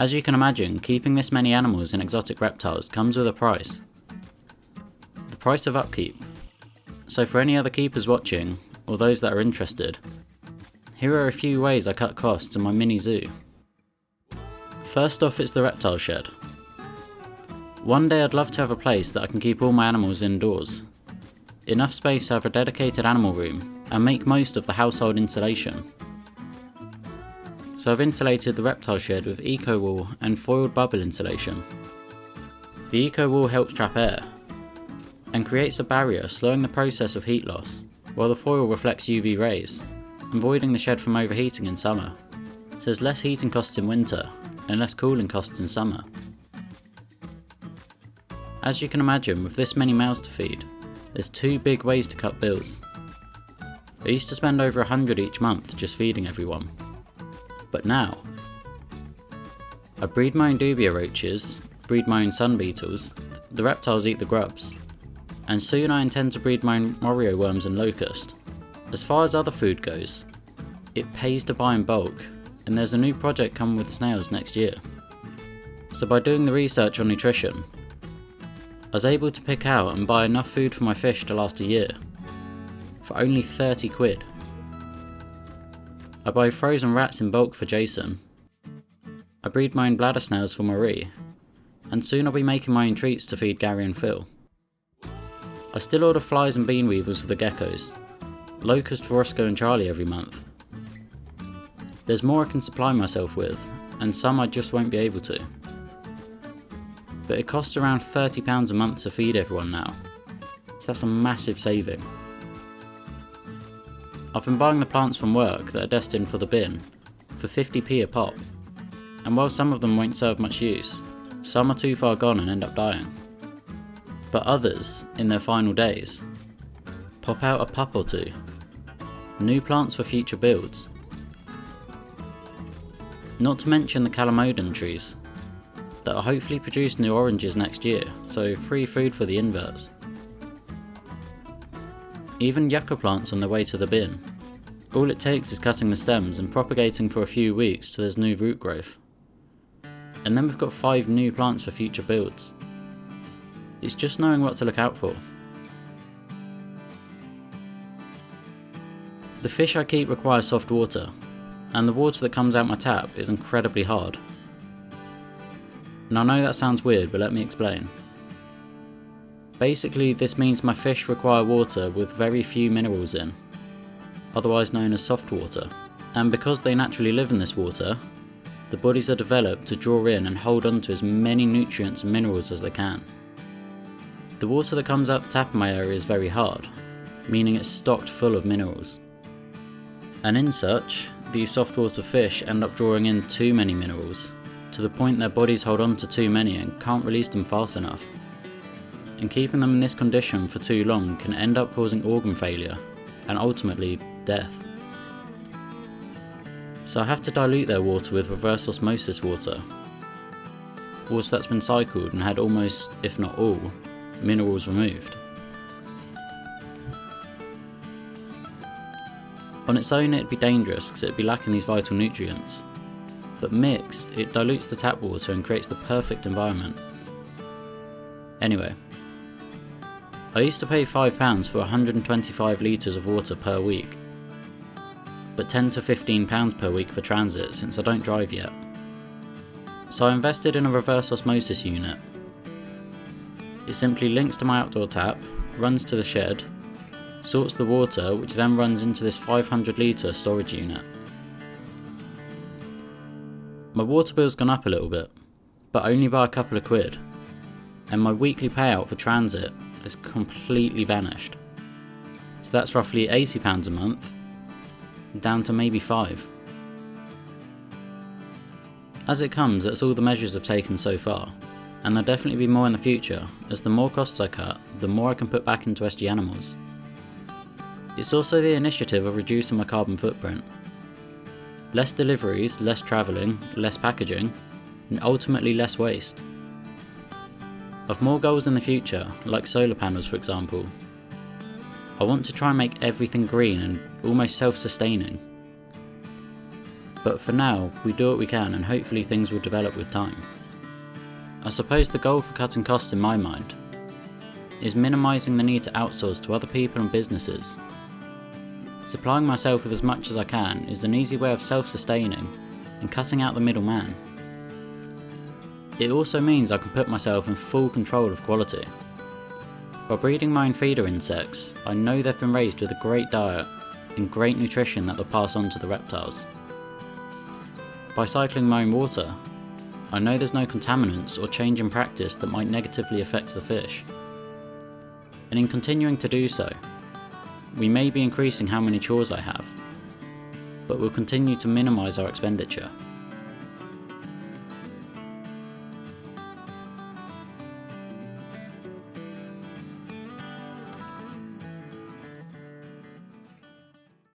As you can imagine, keeping this many animals and exotic reptiles comes with a price. The price of upkeep. So for any other keepers watching, or those that are interested, here are a few ways I cut costs in my mini zoo. First off, it's the reptile shed. One day I'd love to have a place that I can keep all my animals indoors. Enough space to have a dedicated animal room and make most of the household insulation. So I've insulated the reptile shed with eco wool and foiled bubble insulation. The eco wool helps trap air and creates a barrier, slowing the process of heat loss, while the foil reflects UV rays, avoiding the shed from overheating in summer. So there's less heating costs in winter and less cooling costs in summer. As you can imagine, with this many mouths to feed, there's two big ways to cut bills. I used to spend over 100 each month just feeding everyone. But now, I breed my own dubia roaches, breed my own sun beetles, the reptiles eat the grubs, and soon I intend to breed my own morio worms and locust. As far as other food goes, it pays to buy in bulk, and there's a new project coming with snails next year. So by doing the research on nutrition, I was able to pick out and buy enough food for my fish to last a year, for only 30 quid. I buy frozen rats in bulk for Jason. I breed my own bladder snails for Marie, and soon I'll be making my own treats to feed Gary and Phil. I still order flies and bean weevils for the geckos, locust for Roscoe and Charlie every month. There's more I can supply myself with, and some I just won't be able to. But it costs around £30 a month to feed everyone now, so that's a massive saving. I've been buying the plants from work that are destined for the bin for 50p a pop, and while some of them won't serve much use, some are too far gone and end up dying. But others, in their final days, pop out a pup or two. New plants for future builds. Not to mention the calamodon trees, that will hopefully produce new oranges next year, so free food for the inverts. Even yucca plants on their way to the bin. All it takes is cutting the stems and propagating for a few weeks till there's new root growth. And then we've got 5 new plants for future builds. It's just knowing what to look out for. The fish I keep require soft water, and the water that comes out my tap is incredibly hard. And I know that sounds weird, but let me explain. Basically, this means my fish require water with very few minerals in, otherwise known as soft water. And because they naturally live in this water, the bodies are developed to draw in and hold on to as many nutrients and minerals as they can. The water that comes out the tap in my area is very hard, meaning it's stocked full of minerals. And in such, these soft water fish end up drawing in too many minerals, to the point their bodies hold on to too many and can't release them fast enough. And keeping them in this condition for too long can end up causing organ failure, and ultimately death. So I have to dilute their water with reverse osmosis water. Water that's been cycled and had almost, if not all, minerals removed. On its own it'd be dangerous because it'd be lacking these vital nutrients, but mixed it dilutes the tap water and creates the perfect environment. Anyway, I used to pay £5 for 125 litres of water per week, but £10 to £15 per week for transit since I don't drive yet. So I invested in a reverse osmosis unit. It simply links to my outdoor tap, runs to the shed, sorts the water which then runs into this 500 litre storage unit. My water bill's gone up a little bit, but only by a couple of quid, and my weekly payout for transit has completely vanished. So that's roughly £80 a month, down to maybe £5. As it comes, that's all the measures I've taken so far, and there'll definitely be more in the future, as the more costs I cut, the more I can put back into SG Animals. It's also the initiative of reducing my carbon footprint. Less deliveries, less travelling, less packaging, and ultimately less waste. I've more goals in the future, like solar panels for example. I want to try and make everything green and almost self-sustaining. But for now, we do what we can and hopefully things will develop with time. I suppose the goal for cutting costs in my mind is minimising the need to outsource to other people and businesses. Supplying myself with as much as I can is an easy way of self-sustaining and cutting out the middleman. It also means I can put myself in full control of quality. By breeding my own feeder insects, I know they've been raised with a great diet and great nutrition that they'll pass on to the reptiles. By cycling my own water, I know there's no contaminants or change in practice that might negatively affect the fish. And in continuing to do so, we may be increasing how many chores I have, but we'll continue to minimise our expenditure.